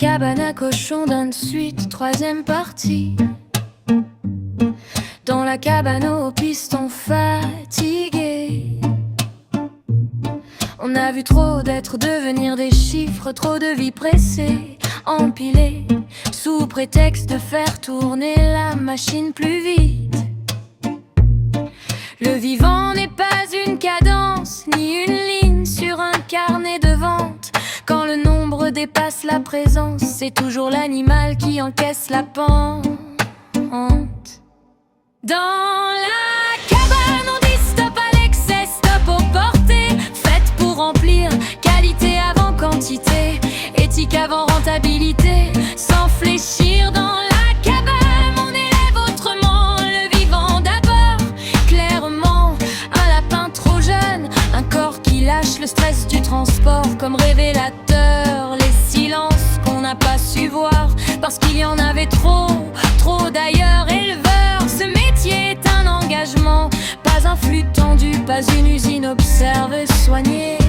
cabane à cochon donne suite, troisième partie. Dans la cabane aux pistons fatigués, on a vu trop d'êtres devenir des chiffres, trop de vies pressées, empilées, sous prétexte de faire tourner la machine plus vite. Le vivant n'est pas une cadence, ni une ligne sur un carnet de vente. Quand le nombre dépasse la présence, c'est toujours l'animal qui encaisse la pente. Dans la cabane, on dit stop à l'excès, stop aux portées. Faites pour remplir, qualité avant quantité, éthique avant rentabilité. Sans fléchir dans la cabane, on élève autrement le vivant d'abord. Clairement, un lapin trop jeune, un corps qui lâche le stress du transport. Comme révélateur, les silences qu'on n'a pas su voir, parce qu'il y en avait trop, trop d'ailleurs. Éleveur, ce métier est un engagement, pas un flux tendu, pas une usine. Observer, soigner,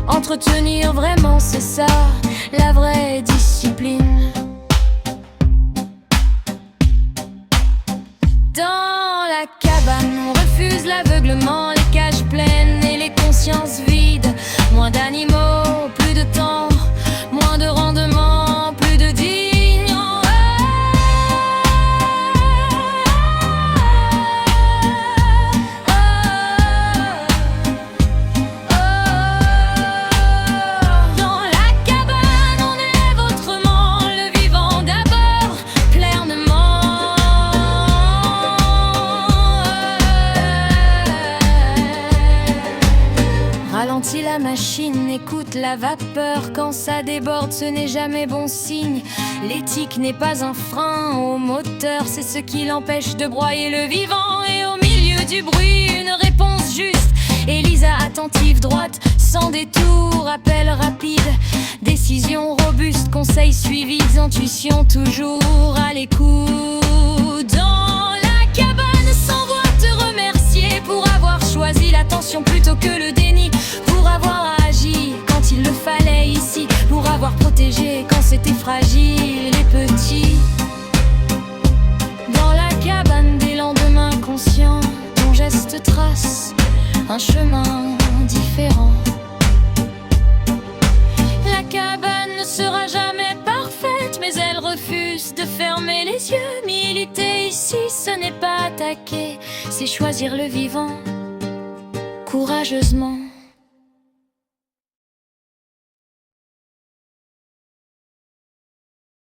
entretenir vraiment, c'est ça la vraie discipline. Dans la cabane, on refuse l'aveuglement, les cages pleines et les consciences vides. Moins d'animaux, plus de temps, moins de rendement, plus de dignes. Ralentit la machine, écoute la vapeur. Quand ça déborde, ce n'est jamais bon signe. L'éthique n'est pas un frein au moteur, c'est ce qui l'empêche de broyer le vivant. Et au milieu du bruit, une réponse juste. Elisa attentive, droite, sans détour, appel rapide, décision robuste, conseils suivis, intuition toujours à l'écoute. Dans la cabane, sans voir te remercier pour avoir choisi l'attention plutôt que le déni, pour avoir agi quand il le fallait ici, pour avoir protégé quand c'était fragile et petit. Dans la cabane des lendemains conscients, ton geste trace un chemin différent. La cabane ne sera jamais parfaite, mais elle refuse de fermer les yeux. Militer ici, ce n'est pas attaquer, c'est choisir le vivant courageusement.